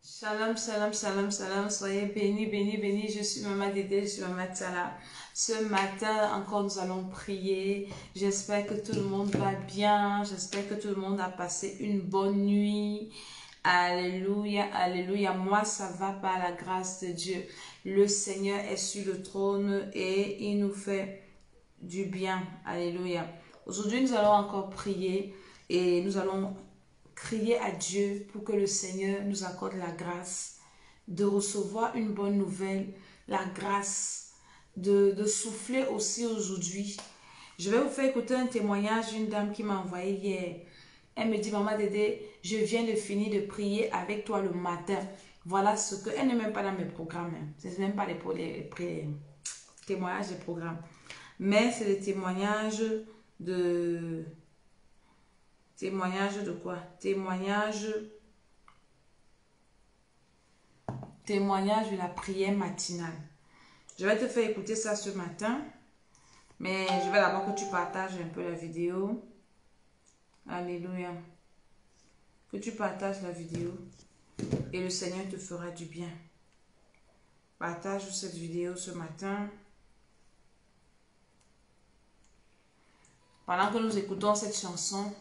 Shalom, shalom, shalom, shalom. Soyez bénis, bénis, bénis. Je suis Maman Dédé, je suis Maman Tsala. Ce matin, encore, nous allons prier. J'espère que tout le monde va bien. J'espère que tout le monde a passé une bonne nuit. Alléluia, alléluia. Moi, ça va par la grâce de Dieu. Le Seigneur est sur le trône et il nous fait du bien. Alléluia. Aujourd'hui, nous allons encore prier et nous allons crier à Dieu pour que le Seigneur nous accorde la grâce de recevoir une bonne nouvelle, la grâce de souffler aussi aujourd'hui. Je vais vous faire écouter un témoignage d'une dame qui m'a envoyé hier. Elle me dit, Maman Dédé, je viens de finir de prier avec toi le matin. Voilà ce que... Elle n'est même pas dans mes programmes. Ce n'est même pas les témoignages des programmes. Mais c'est le témoignage de... Témoignage de quoi? Témoignage de la prière matinale. Je vais te faire écouter ça ce matin. Mais je veux d'abord que tu partages un peu la vidéo. Alléluia. Que tu partages la vidéo. Et le Seigneur te fera du bien. Partage cette vidéo ce matin. Pendant que nous écoutons cette chanson,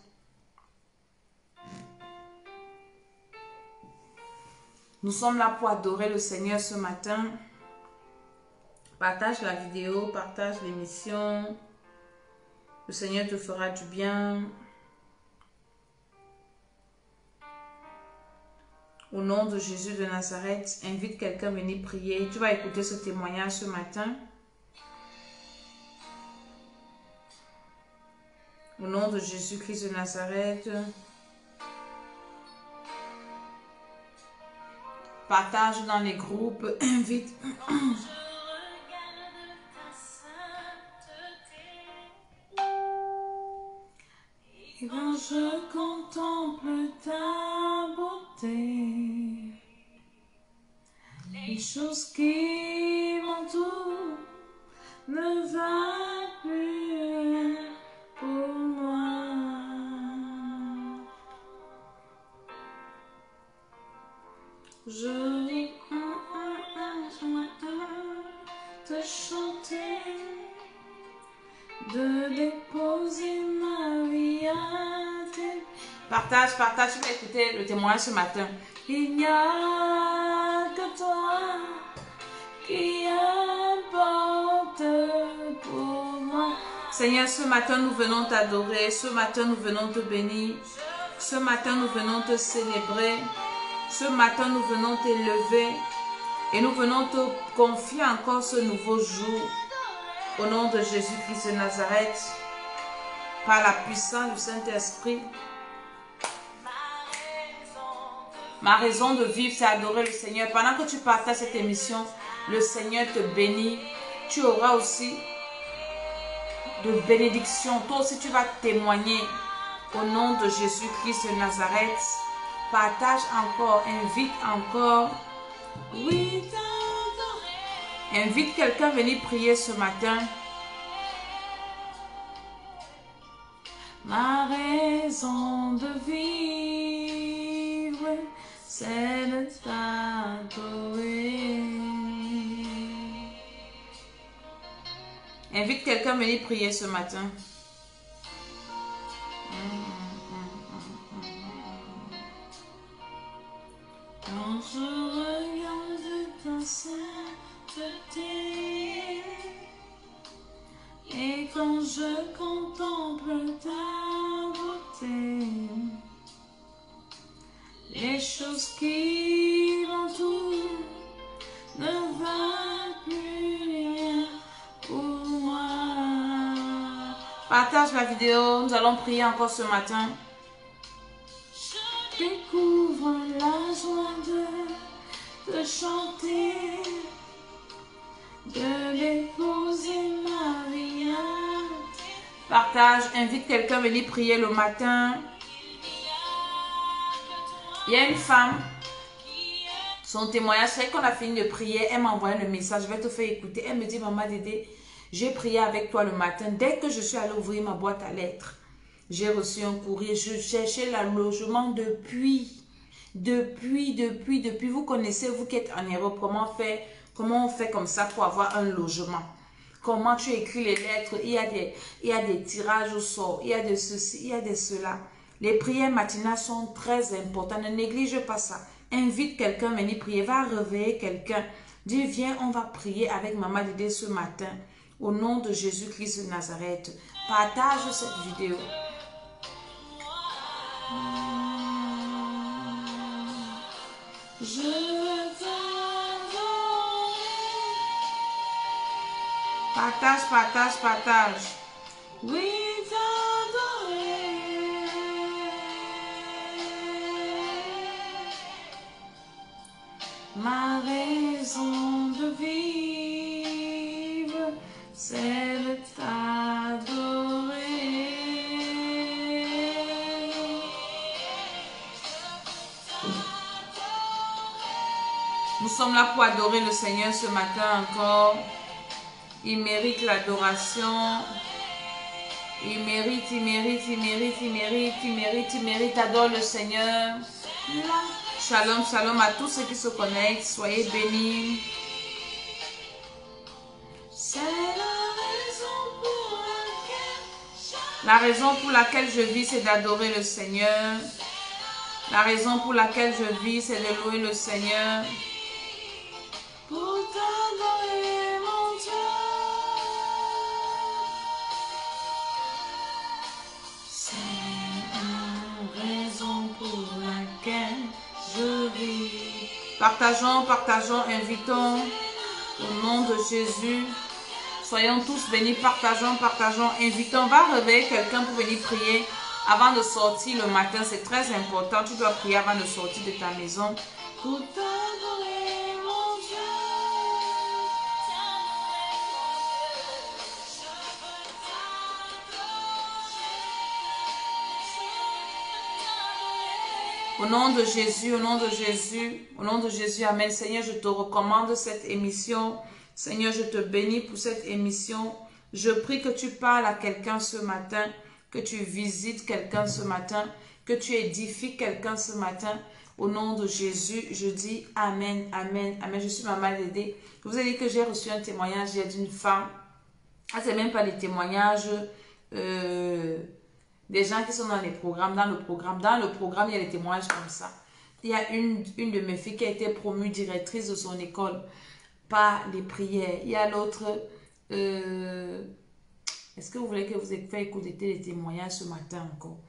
nous sommes là pour adorer le Seigneur ce matin. Partage la vidéo, partage l'émission. Le Seigneur te fera du bien. Au nom de Jésus de Nazareth, invite quelqu'un à venir prier. Tu vas écouter ce témoignage ce matin. Au nom de Jésus-Christ de Nazareth. Partage dans les groupes, invite. Et quand je contemple ta beauté, les choses qui m'entourent ne valent plus rien pour moi. Je vais te chanter, de déposer ma vie à tes... Partage, tu vas écouter le témoignage ce matin. Il n'y a que toi qui importe pour moi. Seigneur, ce matin nous venons t'adorer, ce matin nous venons te bénir, ce matin nous venons te célébrer. Ce matin, nous venons t'élever et nous venons te confier encore ce nouveau jour au nom de Jésus-Christ de Nazareth, par la puissance du Saint-Esprit. Ma raison de vivre, c'est adorer le Seigneur. Pendant que tu partages cette émission, le Seigneur te bénit. Tu auras aussi de bénédictions. Toi aussi, tu vas témoigner au nom de Jésus-Christ de Nazareth. Partage encore, invite encore. Oui, invite quelqu'un à venir prier ce matin. Ma raison de vivre, c'est de t'adorer. Invite quelqu'un à venir prier ce matin. Quand je regarde ta sainteté et quand je contemple ta beauté, les choses qui m'entourent ne valent plus rien pour moi. Partage la vidéo, nous allons prier encore ce matin. Découvre la joie de chanter, de déposer ma vie. Partage, invite quelqu'un à venir prier le matin. Il y a une femme, son témoignage, c'est qu'on a fini de prier, elle m'a envoyé le message, je vais te faire écouter. Elle me dit, Maman Dédé, j'ai prié avec toi le matin. Dès que je suis allée ouvrir ma boîte à lettres, j'ai reçu un courrier, je cherchais le logement depuis. Depuis, vous connaissez, vous qui êtes en Europe, comment on fait comme ça pour avoir un logement. Comment tu écris les lettres, il y a des tirages au sort, il y a de ceci, il y a de cela. Les prières matinales sont très importantes, ne néglige pas ça. Invite quelqu'un à venir prier, va réveiller quelqu'un. Dis, viens, on va prier avec Maman Dédé ce matin. Au nom de Jésus-Christ de Nazareth. Partage cette vidéo. Je t'adorer. Partage. Oui, t'adorer. Ma raison de vivre, c'est de t'adorer. Nous sommes là pour adorer le Seigneur ce matin encore. Il mérite l'adoration. Il mérite. Adore le Seigneur. Shalom, shalom à tous ceux qui se connectent. Soyez bénis. C'est la raison pour laquelle je vis, c'est d'adorer le Seigneur. La raison pour laquelle je vis, c'est de louer le Seigneur. Pour t'adorer, mon Dieu. C'est la raison pour laquelle je vis. Partageons, invitons au nom de Jésus. Soyons tous bénis, partageons, invitons. Va réveiller quelqu'un pour venir prier avant de sortir le matin. C'est très important. Tu dois prier avant de sortir de ta maison. Pour t'adorer, mon Dieu. Au nom de Jésus, amen. Seigneur, je te recommande cette émission. Seigneur, je te bénis pour cette émission. Je prie que tu parles à quelqu'un ce matin, que tu visites quelqu'un ce matin, que tu édifies quelqu'un ce matin. Au nom de Jésus, je dis amen. Je suis Maman Dédé. Je vous ai dit que j'ai reçu un témoignage hier d'une femme. Ah, c'est même pas les témoignages des gens qui sont dans les programmes, dans le programme, il y a des témoignages comme ça. Il y a une de mes filles qui a été promue directrice de son école par les prières. Il y a l'autre, est-ce que vous voulez que je vous fasse écouter les témoignages ce matin encore?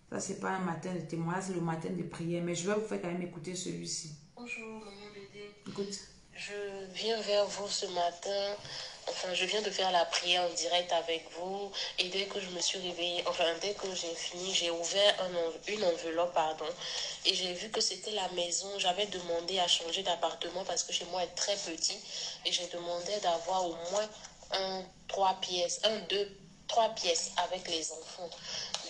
Ça, c'est pas un matin de témoignage, c'est le matin de prière, mais je vais vous faire quand même écouter celui-ci. Bonjour, Maman Dédé. Écoute. Je viens vers vous ce matin. Enfin, je viens de faire la prière en direct avec vous. Et dès que je me suis réveillée, dès que j'ai fini, j'ai ouvert une enveloppe, et j'ai vu que c'était la maison. J'avais demandé à changer d'appartement parce que chez moi est très petit. Et j'ai demandé d'avoir au moins trois pièces avec les enfants.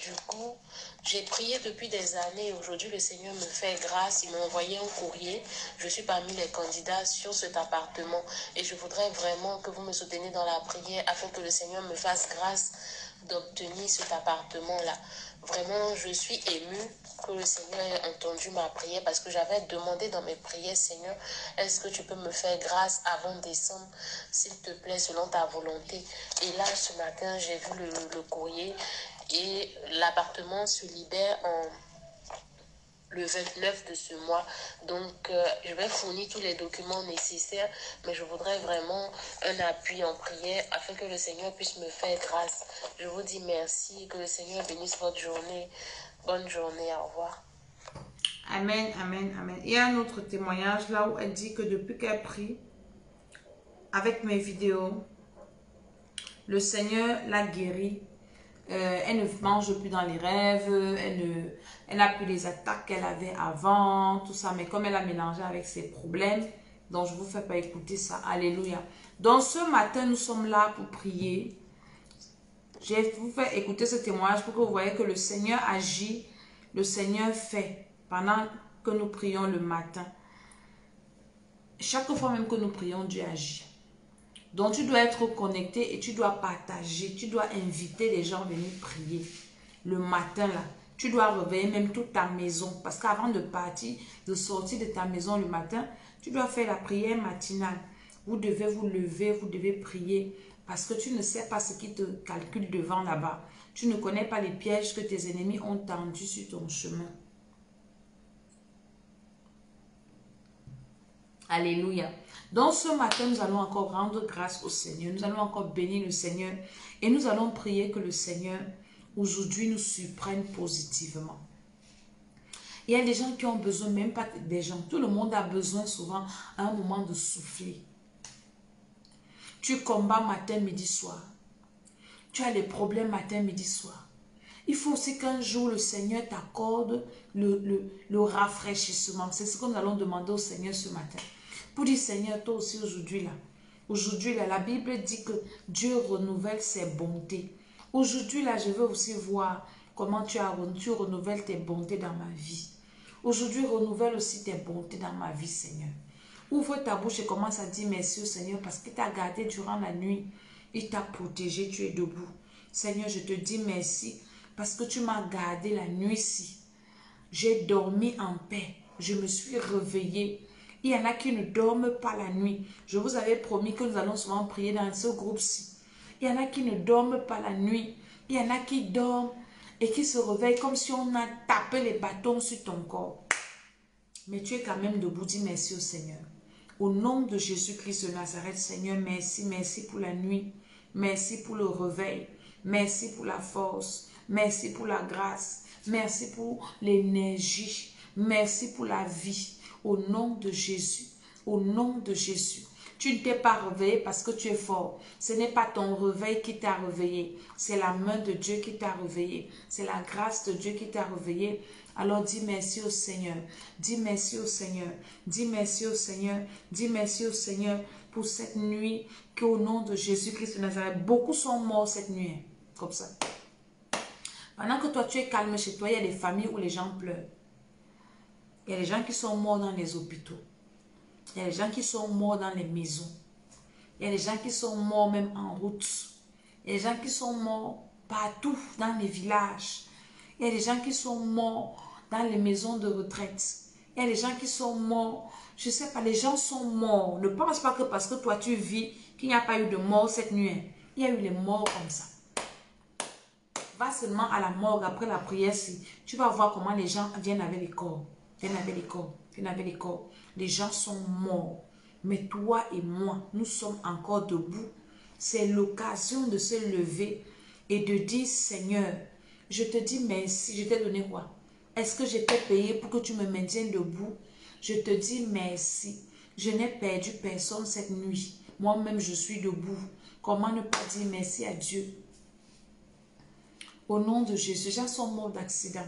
Du coup, j'ai prié depuis des années. Aujourd'hui, le Seigneur me fait grâce. Il m'a envoyé un courrier. Je suis parmi les candidats sur cet appartement. Et je voudrais vraiment que vous me souteniez dans la prière afin que le Seigneur me fasse grâce d'obtenir cet appartement-là. Vraiment, je suis émue que le Seigneur ait entendu ma prière parce que j'avais demandé dans mes prières, Seigneur, est-ce que tu peux me faire grâce avant décembre, s'il te plaît, selon ta volonté. Et là, ce matin, j'ai vu le courrier. Et l'appartement se libère le 29 de ce mois. Donc, je vais fournir tous les documents nécessaires. Mais je voudrais vraiment un appui en prière afin que le Seigneur puisse me faire grâce. Je vous dis merci. Que le Seigneur bénisse votre journée. Bonne journée. Au revoir. Amen. Il y a un autre témoignage là où elle dit que depuis qu'elle prie avec mes vidéos, le Seigneur l'a guérie. Elle ne mange plus dans les rêves, elle n'a plus les attaques qu'elle avait avant, tout ça. Mais comme elle a mélangé avec ses problèmes, donc je ne vous fais pas écouter ça. Alléluia. Donc ce matin, nous sommes là pour prier. Je vais vous faire écouter ce témoignage pour que vous voyez que le Seigneur agit, le Seigneur fait pendant que nous prions le matin. Chaque fois même que nous prions, Dieu agit. Donc, tu dois être connecté et tu dois partager. Tu dois inviter les gens à venir prier. Le matin, là, Tu dois réveiller même toute ta maison. Parce qu'avant de partir, de sortir de ta maison le matin, tu dois faire la prière matinale. Vous devez vous lever, vous devez prier. Parce que tu ne sais pas ce qui te calcule devant là-bas. Tu ne connais pas les pièges que tes ennemis ont tendus sur ton chemin. Alléluia. Donc ce matin, nous allons encore rendre grâce au Seigneur. Nous allons encore bénir le Seigneur. Et nous allons prier que le Seigneur, aujourd'hui, nous surprenne positivement. Il y a des gens qui ont besoin, même pas des gens. Tout le monde a besoin souvent à un moment de souffler. Tu combats matin, midi, soir. Tu as des problèmes matin, midi, soir. Il faut aussi qu'un jour, le Seigneur t'accorde le rafraîchissement. C'est ce que nous allons demander au Seigneur ce matin. Pour dire, Seigneur, toi aussi aujourd'hui, la Bible dit que Dieu renouvelle ses bontés. Aujourd'hui, là, je veux aussi voir comment tu renouvelles tes bontés dans ma vie. Aujourd'hui, renouvelle aussi tes bontés dans ma vie, Seigneur. Ouvre ta bouche et commence à dire merci au Seigneur parce qu'il t'a gardé durant la nuit. Il t'a protégé, tu es debout. Seigneur, je te dis merci parce que tu m'as gardé la nuit-ci. J'ai dormi en paix. Je me suis réveillée. Il y en a qui ne dorment pas la nuit. Je vous avais promis que nous allons souvent prier dans ce groupe-ci. Il y en a qui ne dorment pas la nuit. Il y en a qui dorment et qui se réveillent comme si on a tapé les bâtons sur ton corps. Mais tu es quand même debout. Dis merci au Seigneur. Au nom de Jésus-Christ de Nazareth, Seigneur, merci, merci pour la nuit. Merci pour le réveil. Merci pour la force. Merci pour la grâce. Merci pour l'énergie. Merci pour la vie. Au nom de Jésus. Au nom de Jésus. Tu ne t'es pas réveillé parce que tu es fort. Ce n'est pas ton réveil qui t'a réveillé. C'est la main de Dieu qui t'a réveillé. C'est la grâce de Dieu qui t'a réveillé. Alors dis merci au Seigneur. Dis merci au Seigneur. Dis merci au Seigneur. Dis merci au Seigneur pour cette nuit qu'au nom de Jésus-Christ de Nazareth, beaucoup sont morts cette nuit. Comme ça. Pendant que toi tu es calme chez toi, il y a des familles où les gens pleurent. Il y a des gens qui sont morts dans les hôpitaux. Il y a des gens qui sont morts dans les maisons. Il y a des gens qui sont morts même en route. Il y a des gens qui sont morts partout dans les villages. Il y a des gens qui sont morts dans les maisons de retraite. Il y a des gens qui sont morts. Je ne sais pas, les gens sont morts. Ne pense pas que parce que toi tu vis qu'il n'y a pas eu de mort cette nuit. Il y a eu les morts comme ça. Va seulement à la morgue après la prière. Tu vas voir comment les gens viennent avec les corps. Viennent avec les corps. Viennent avec les corps. Les gens sont morts. Mais toi et moi, nous sommes encore debout. C'est l'occasion de se lever et de dire, Seigneur, je te dis merci. Je t'ai donné quoi? Est-ce que j'étais payé pour que tu me maintiennes debout? Je te dis merci. Je n'ai perdu personne cette nuit. Moi-même, je suis debout. Comment ne pas dire merci à Dieu? Au nom de Jésus, les gens sont morts d'accident.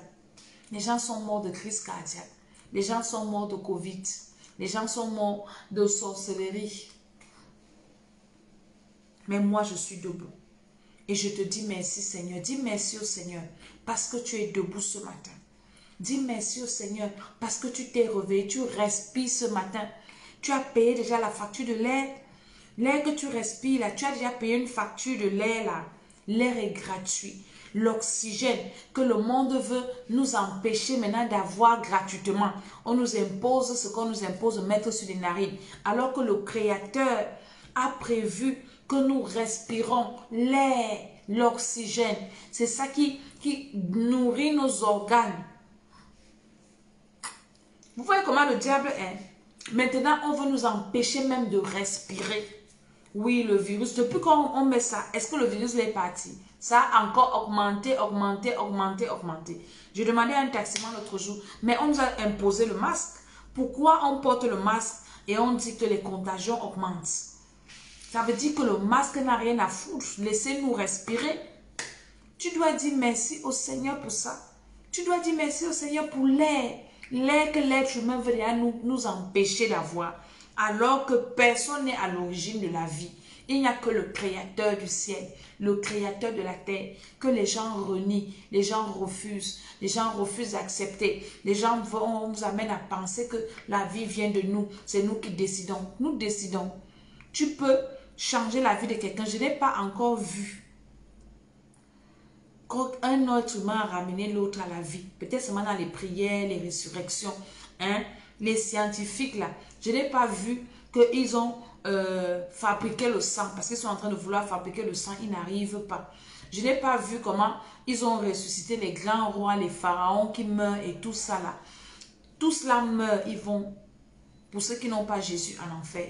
Les gens sont morts de crise cardiaque. Les gens sont morts de Covid. Les gens sont morts de sorcellerie. Mais moi, je suis debout. Et je te dis merci, Seigneur. Dis merci au Seigneur parce que tu es debout ce matin. Dis merci au Seigneur parce que tu t'es réveillé. Tu respires ce matin. Tu as payé déjà la facture de l'air. L'air que tu respires là, tu as déjà payé une facture de l'air là. L'air est gratuit. L'oxygène que le monde veut nous empêcher maintenant d'avoir gratuitement. On nous impose ce qu'on nous impose de mettre sur les narines. Alors que le Créateur a prévu que nous respirons l'air, l'oxygène. C'est ça qui nourrit nos organes. Vous voyez comment le diable est? Maintenant, on veut nous empêcher même de respirer. Oui, le virus, depuis qu'on met ça, est-ce que le virus est parti? Ça a encore augmenté, augmenté, augmenté, augmenté. J'ai demandé à un taximan l'autre jour, mais on nous a imposé le masque. Pourquoi on porte le masque et on dit que les contagions augmentent? Ça veut dire que le masque n'a rien à foutre. Laissez-nous respirer. Tu dois dire merci au Seigneur pour ça. Tu dois dire merci au Seigneur pour l'air. L'air que l'être humain veut nous empêcher d'avoir. Alors que personne n'est à l'origine de la vie. Il n'y a que le Créateur du ciel, le Créateur de la terre, que les gens renient, les gens refusent d'accepter. Les gens nous amènent à penser que la vie vient de nous, c'est nous qui décidons. Nous décidons. Tu peux changer la vie de quelqu'un. Je n'ai pas encore vu Quand un être humain a ramené l'autre à la vie, peut-être seulement dans les prières, les résurrections, hein, les scientifiques là, je n'ai pas vu qu'ils ont fabriqué le sang, parce qu'ils sont en train de vouloir fabriquer le sang, ils n'arrivent pas. Je n'ai pas vu comment ils ont ressuscité les grands rois, les pharaons qui meurent et tout ça là. Tout cela meurt, ils vont, pour ceux qui n'ont pas Jésus, en enfer.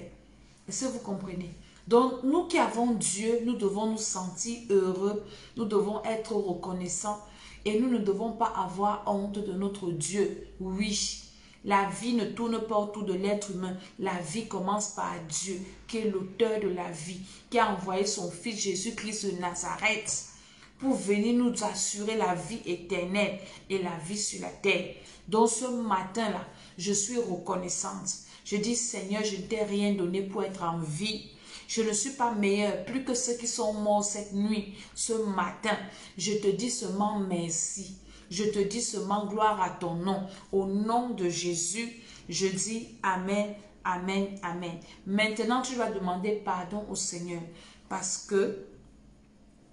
Est-ce que vous comprenez? Donc, nous qui avons Dieu, nous devons nous sentir heureux, nous devons être reconnaissants et nous ne devons pas avoir honte de notre Dieu. Oui, la vie ne tourne pas autour de l'être humain. La vie commence par Dieu, qui est l'auteur de la vie, qui a envoyé son Fils Jésus-Christ de Nazareth pour venir nous assurer la vie éternelle et la vie sur la terre. Donc, ce matin-là, je suis reconnaissante. Je dis, Seigneur, je ne t'ai rien donné pour être en vie. Je ne suis pas meilleur, plus que ceux qui sont morts cette nuit, ce matin. Je te dis seulement merci. Je te dis seulement gloire à ton nom. Au nom de Jésus, je dis Amen, Amen, Amen. Maintenant, tu vas demander pardon au Seigneur. Parce que,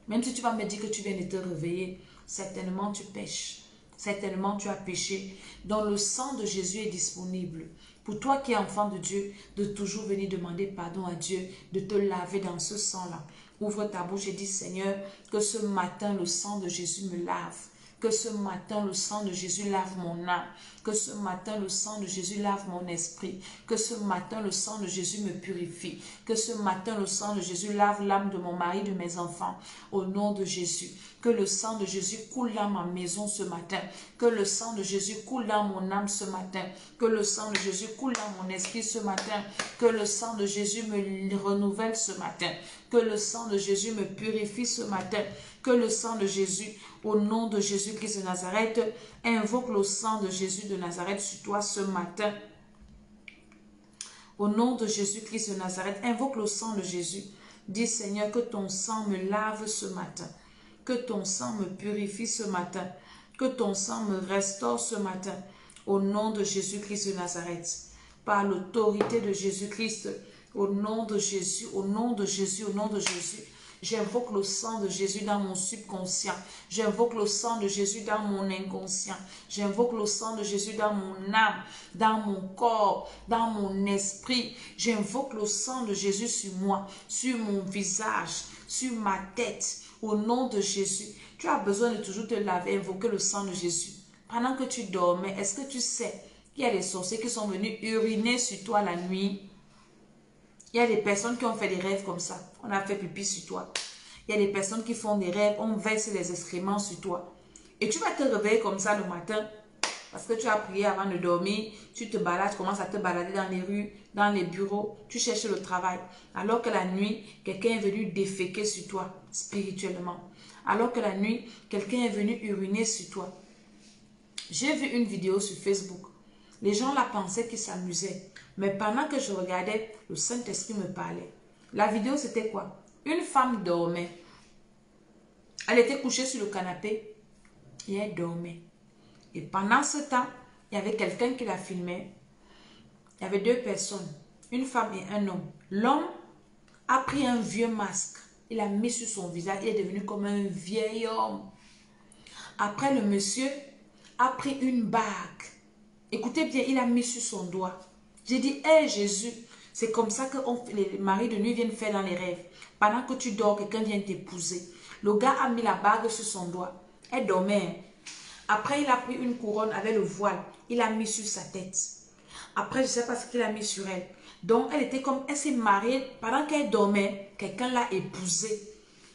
même si tu vas me dire que tu viens de te réveiller, certainement tu pêches. Certainement tu as péché. Donc le sang de Jésus est disponible. Pour toi qui es enfant de Dieu, de toujours venir demander pardon à Dieu, de te laver dans ce sang-là. Ouvre ta bouche et dis, Seigneur, que ce matin, le sang de Jésus me lave. Que ce matin, le sang de Jésus lave mon âme. Que ce matin, le sang de Jésus lave mon esprit. Que ce matin, le sang de Jésus me purifie. Que ce matin, le sang de Jésus lave l'âme de mon mari, de mes enfants. Au nom de Jésus. Que le sang de Jésus coule dans ma maison ce matin. Que le sang de Jésus coule dans mon âme ce matin. Que le sang de Jésus coule dans mon esprit ce matin. Que le sang de Jésus me renouvelle ce matin. Que le sang de Jésus me purifie ce matin. Que le sang de Jésus, au nom de Jésus-Christ de Nazareth, invoque le sang de Jésus de Nazareth sur toi ce matin. Au nom de Jésus-Christ de Nazareth, invoque le sang de Jésus. Dis, Seigneur, que ton sang me lave ce matin. Que ton sang me purifie ce matin. Que ton sang me restaure ce matin. Au nom de Jésus-Christ de Nazareth. Par l'autorité de Jésus-Christ. Au nom de Jésus, au nom de Jésus, au nom de Jésus. J'invoque le sang de Jésus dans mon subconscient. J'invoque le sang de Jésus dans mon inconscient. J'invoque le sang de Jésus dans mon âme, dans mon corps, dans mon esprit. J'invoque le sang de Jésus sur moi, sur mon visage, sur ma tête. Au nom de Jésus, tu as besoin de toujours te laver, invoquer le sang de Jésus. Pendant que tu dormais, est-ce que tu sais qu'il y a des sorciers qui sont venus uriner sur toi la nuit? Il y a des personnes qui ont fait des rêves comme ça. On a fait pipi sur toi. Il y a des personnes qui font des rêves. On verse les excréments sur toi. Et tu vas te réveiller comme ça le matin. Parce que tu as prié avant de dormir. Tu te balades, tu commences à te balader dans les rues, dans les bureaux. Tu cherches le travail. Alors que la nuit, quelqu'un est venu déféquer sur toi spirituellement. Alors que la nuit, quelqu'un est venu uriner sur toi. J'ai vu une vidéo sur Facebook. Les gens là pensaient qu'ils s'amusaient. Mais pendant que je regardais, le Saint-Esprit me parlait. La vidéo, c'était quoi? Une femme dormait. Elle était couchée sur le canapé et elle dormait. Et pendant ce temps, il y avait quelqu'un qui la filmait. Il y avait deux personnes, une femme et un homme. L'homme a pris un vieux masque. Il l'a mis sur son visage. Il est devenu comme un vieil homme. Après, le monsieur a pris une bague. Écoutez bien, il a mis sur son doigt. J'ai dit, hé Jésus, c'est comme ça que les maris de nuit viennent faire dans les rêves. Pendant que tu dors, quelqu'un vient t'épouser. Le gars a mis la bague sur son doigt. Elle dormait. Après, il a pris une couronne avec le voile. Il a mis sur sa tête. Après, je ne sais pas ce qu'il a mis sur elle. Donc, elle était comme, elle s'est mariée. Pendant qu'elle dormait, quelqu'un l'a épousée.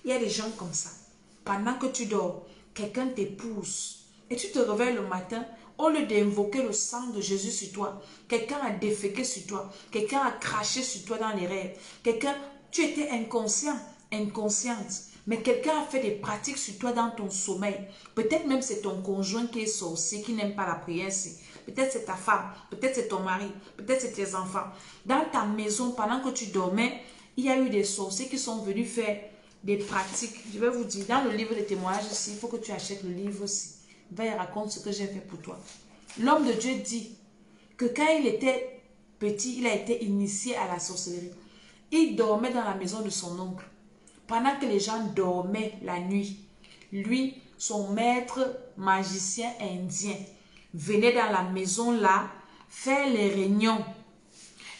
Il y a des gens comme ça. Pendant que tu dors, quelqu'un t'épouse. Et tu te réveilles le matin. Au lieu d'invoquer le sang de Jésus sur toi, quelqu'un a déféqué sur toi, quelqu'un a craché sur toi dans les rêves, tu étais inconscient, inconsciente, mais quelqu'un a fait des pratiques sur toi dans ton sommeil. Peut-être même c'est ton conjoint qui est sorcier, qui n'aime pas la prière. Peut-être c'est ta femme, peut-être c'est ton mari, peut-être c'est tes enfants. Dans ta maison, pendant que tu dormais, il y a eu des sorciers qui sont venus faire des pratiques. Je vais vous dire, dans le livre des témoignages ici, il faut que tu achètes le livre aussi. Va et raconte ce que j'ai fait pour toi. L'homme de Dieu dit que quand il était petit, il a été initié à la sorcellerie. Il dormait dans la maison de son oncle. Pendant que les gens dormaient la nuit, lui, son maître magicien indien venait dans la maison là, faire les réunions.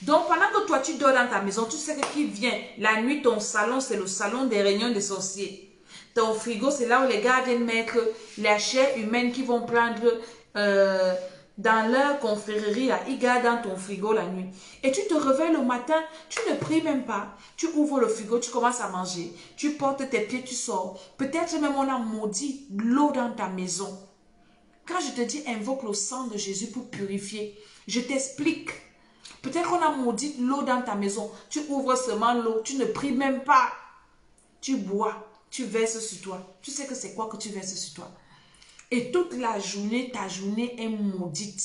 Donc, pendant que toi, tu dors dans ta maison, tu sais que qui vient. La nuit, ton salon, c'est le salon des réunions des sorciers. Ton frigo, c'est là où les gars viennent mettre la chair humaine qu'ils vont prendre dans leur confrérie. Là. Ils gardent dans ton frigo la nuit. Et tu te réveilles le matin, tu ne pries même pas. Tu ouvres le frigo, tu commences à manger. Tu portes tes pieds, tu sors. Peut-être même on a maudit l'eau dans ta maison. Quand je te dis invoque le sang de Jésus pour purifier, je t'explique. Peut-être qu'on a maudit l'eau dans ta maison. Tu ouvres seulement l'eau, tu ne pries même pas. Tu bois, tu verses sur toi. Tu sais que c'est quoi que tu verses sur toi. Et toute la journée, ta journée est maudite.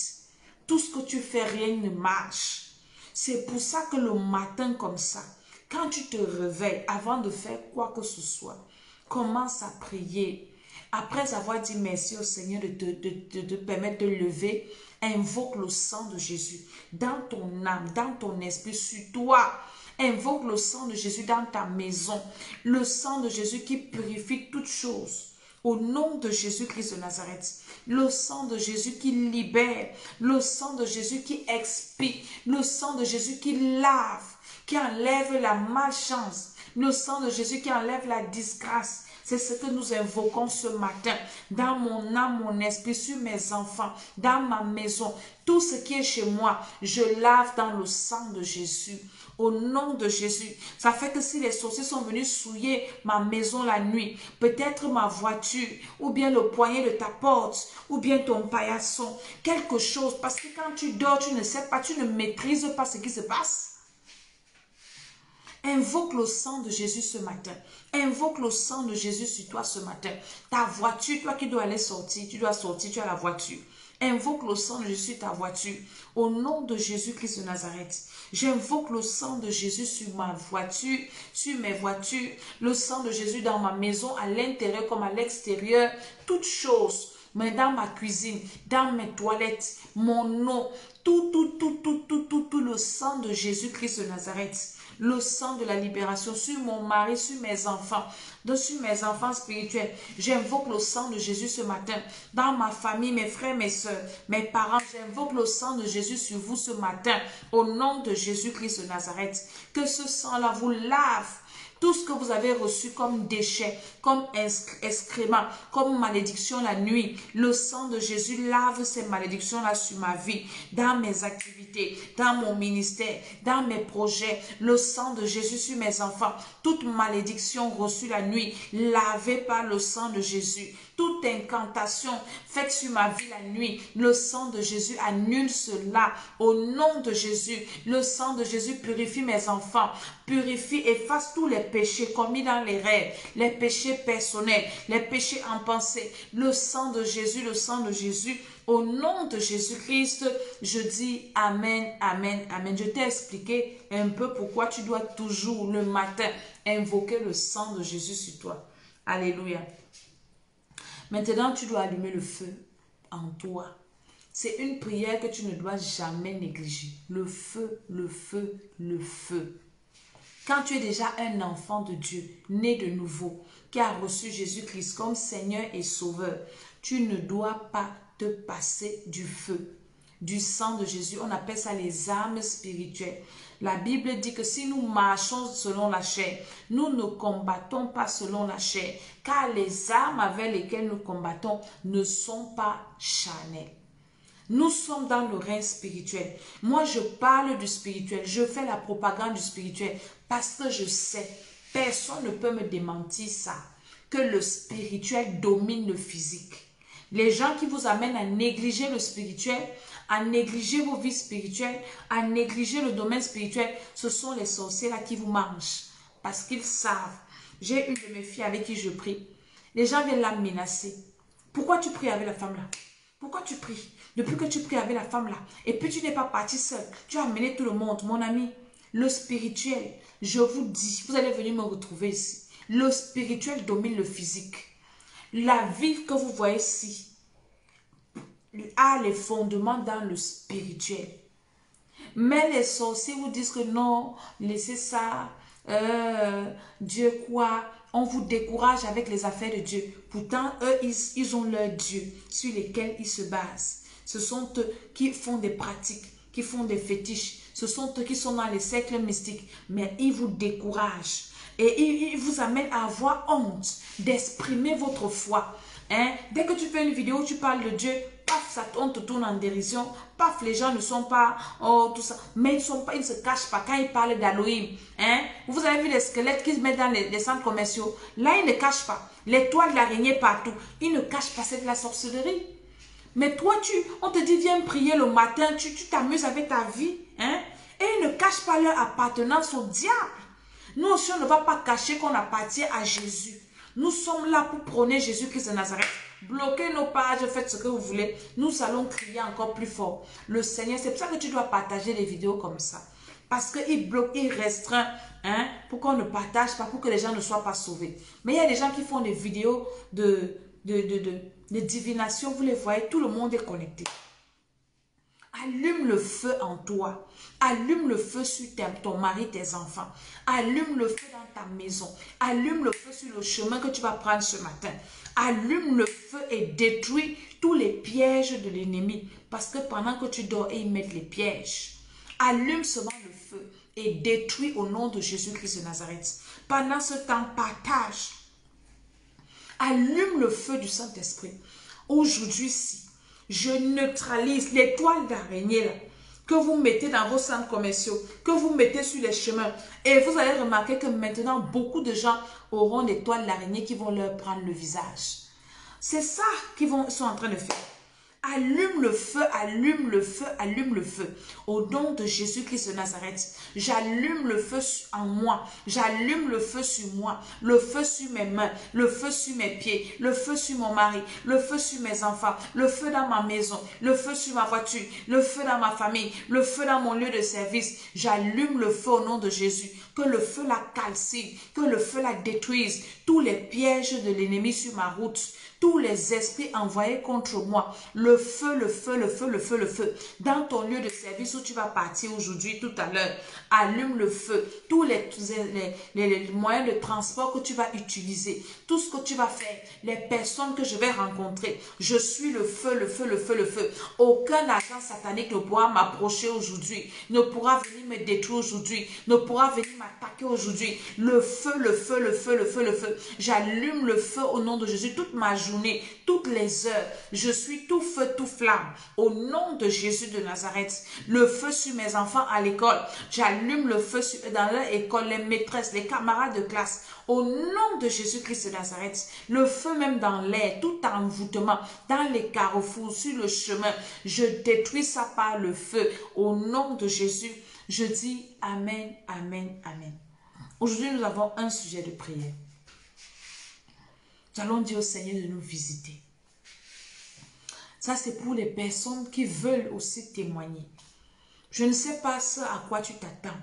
Tout ce que tu fais, rien ne marche. C'est pour ça que le matin comme ça, quand tu te réveilles, avant de faire quoi que ce soit, commence à prier. Après avoir dit merci au Seigneur de te permettre de lever, invoque le sang de Jésus dans ton âme, dans ton esprit, sur toi. Invoque le sang de Jésus dans ta maison. Le sang de Jésus qui purifie toutes choses. Au nom de Jésus-Christ de Nazareth, le sang de Jésus qui libère, le sang de Jésus qui expie, le sang de Jésus qui lave, qui enlève la malchance, le sang de Jésus qui enlève la disgrâce. C'est ce que nous invoquons ce matin, dans mon âme, mon esprit, sur mes enfants, dans ma maison. Tout ce qui est chez moi, je lave dans le sang de Jésus. Au nom de Jésus, ça fait que si les sorciers sont venus souiller ma maison la nuit, peut-être ma voiture, ou bien le poignet de ta porte, ou bien ton paillasson, quelque chose, parce que quand tu dors, tu ne sais pas, tu ne maîtrises pas ce qui se passe. Invoque le sang de Jésus ce matin. Invoque le sang de Jésus sur toi ce matin. Ta voiture, toi qui dois aller sortir, tu dois sortir, tu as la voiture. Invoque le sang de Jésus sur ta voiture. Au nom de Jésus-Christ de Nazareth. J'invoque le sang de Jésus sur ma voiture, sur mes voitures. Le sang de Jésus dans ma maison, à l'intérieur comme à l'extérieur. Toutes choses. Mais dans ma cuisine, dans mes toilettes, mon eau, tout le sang de Jésus-Christ de Nazareth. Le sang de la libération sur mon mari, sur mes enfants, sur mes enfants spirituels. J'invoque le sang de Jésus ce matin. Dans ma famille, mes frères, mes soeurs, mes parents, j'invoque le sang de Jésus sur vous ce matin. Au nom de Jésus-Christ de Nazareth. Que ce sang-là vous lave. Tout ce que vous avez reçu comme déchets, comme excréments, comme malédiction la nuit, le sang de Jésus lave ces malédictions-là sur ma vie, dans mes activités, dans mon ministère, dans mes projets. Le sang de Jésus sur mes enfants, toute malédiction reçue la nuit, lavée par le sang de Jésus. Toute incantation faite sur ma vie la nuit, le sang de Jésus annule cela. Au nom de Jésus, le sang de Jésus purifie mes enfants, purifie, efface tous les péchés commis dans les rêves, les péchés personnels, les péchés en pensée. Le sang de Jésus, le sang de Jésus. Au nom de Jésus-Christ, je dis Amen, Amen, Amen. Je t'ai expliqué un peu pourquoi tu dois toujours le matin invoquer le sang de Jésus sur toi. Alléluia. Maintenant, tu dois allumer le feu en toi. C'est une prière que tu ne dois jamais négliger. Le feu, le feu, le feu. Quand tu es déjà un enfant de Dieu, né de nouveau, qui a reçu Jésus-Christ comme Seigneur et Sauveur, tu ne dois pas te passer du feu, du sang de Jésus. On appelle ça les armes spirituelles. La Bible dit que si nous marchons selon la chair, nous ne combattons pas selon la chair, car les armes avec lesquelles nous combattons ne sont pas charnelles. Nous sommes dans le règne spirituel. Moi, je parle du spirituel. Je fais la propagande du spirituel parce que je sais, personne ne peut me démentir ça, que le spirituel domine le physique. Les gens qui vous amènent à négliger le spirituel, à négliger vos vies spirituelles, à négliger le domaine spirituel, ce sont les sorciers là qui vous mangent. Parce qu'ils savent. J'ai une de mes filles avec qui je prie. Les gens viennent la menacer. Pourquoi tu pries avec la femme là? Pourquoi tu pries? Depuis que tu pries avec la femme là, et puis tu n'es pas parti seul, tu as amené tout le monde. Mon ami, le spirituel, je vous dis, vous allez venir me retrouver ici. Le spirituel domine le physique. La vie que vous voyez ici a les fondements dans le spirituel. Mais les sorciers vous disent que non, laissez ça, Dieu quoi? On vous décourage avec les affaires de Dieu. Pourtant, eux, ils ont leur Dieu sur lesquels ils se basent. Ce sont eux qui font des pratiques, qui font des fétiches. Ce sont eux qui sont dans les cercles mystiques. Mais ils vous découragent. Et ils vous amènent à avoir honte d'exprimer votre foi. Hein? Dès que tu fais une vidéo, tu parles de Dieu, paf, on te tourne en dérision, paf, les gens ne sont pas, oh, tout ça, mais ils ne se cachent pas quand ils parlent d'Elohim. Hein? Vous avez vu les squelettes qu'ils mettent dans les centres commerciaux, là, ils ne cachent pas. Les toiles d'araignée partout, ils ne cachent pas, c'est de la sorcellerie. Mais toi, on te dit, viens prier le matin, tu t'amuses avec ta vie, hein? Et ils ne cachent pas leur appartenance au diable. Nous aussi, on ne va pas cacher qu'on appartient à Jésus. Nous sommes là pour prôner Jésus-Christ de Nazareth. Bloquez nos pages, faites ce que vous voulez. Nous allons crier encore plus fort. Le Seigneur, c'est pour ça que tu dois partager les vidéos comme ça. Parce qu'il bloque, il restreint, hein, pour qu'on ne partage pas, pour que les gens ne soient pas sauvés. Mais il y a des gens qui font des vidéos de divination. Vous les voyez, tout le monde est connecté. Allume le feu en toi. Allume le feu sur ton mari, tes enfants. Allume le feu dans ta maison. Allume le feu sur le chemin que tu vas prendre ce matin. Allume le feu et détruis tous les pièges de l'ennemi. Parce que pendant que tu dors, ils mettent les pièges. Allume seulement le feu et détruis au nom de Jésus-Christ de Nazareth. Pendant ce temps, partage. Allume le feu du Saint-Esprit. Aujourd'hui-ci, je neutralise les toiles d'araignée là, que vous mettez dans vos centres commerciaux, que vous mettez sur les chemins. Et vous allez remarquer que maintenant, beaucoup de gens auront des toiles d'araignée qui vont leur prendre le visage. C'est ça qu'ils sont en train de faire. Allume le feu, allume le feu, allume le feu. Au nom de Jésus-Christ de Nazareth, j'allume le feu en moi. J'allume le feu sur moi. Le feu sur mes mains. Le feu sur mes pieds. Le feu sur mon mari. Le feu sur mes enfants. Le feu dans ma maison. Le feu sur ma voiture. Le feu dans ma famille. Le feu dans mon lieu de service. J'allume le feu au nom de Jésus. Que le feu la calcine. Que le feu la détruise. Tous les pièges de l'ennemi sur ma route. Tous les esprits envoyés contre moi, le feu, le feu, le feu, le feu, le feu. Dans ton lieu de service où tu vas partir aujourd'hui, tout à l'heure, allume le feu. Tous les moyens de transport que tu vas utiliser, tout ce que tu vas faire, les personnes que je vais rencontrer, je suis le feu, le feu, le feu, le feu. Aucun agent satanique ne pourra m'approcher aujourd'hui, ne pourra venir me détruire aujourd'hui, ne pourra venir m'attaquer aujourd'hui. Le feu, le feu, le feu, le feu, le feu. J'allume le feu au nom de Jésus toute ma journée, toutes les heures. Je suis tout feu, tout flamme. Au nom de Jésus de Nazareth, le feu sur mes enfants à l'école. J'allume le feu dans leur école, les maîtresses, les camarades de classe. Au nom de Jésus-Christ de Nazareth, le feu même dans l'air, tout envoûtement, dans les carrefours, sur le chemin. Je détruis ça par le feu. Au nom de Jésus, je dis Amen, Amen, Amen. Aujourd'hui, nous avons un sujet de prière. Nous allons dire au Seigneur de nous visiter. Ça, c'est pour les personnes qui veulent aussi témoigner. Je ne sais pas ce à quoi tu t'attends.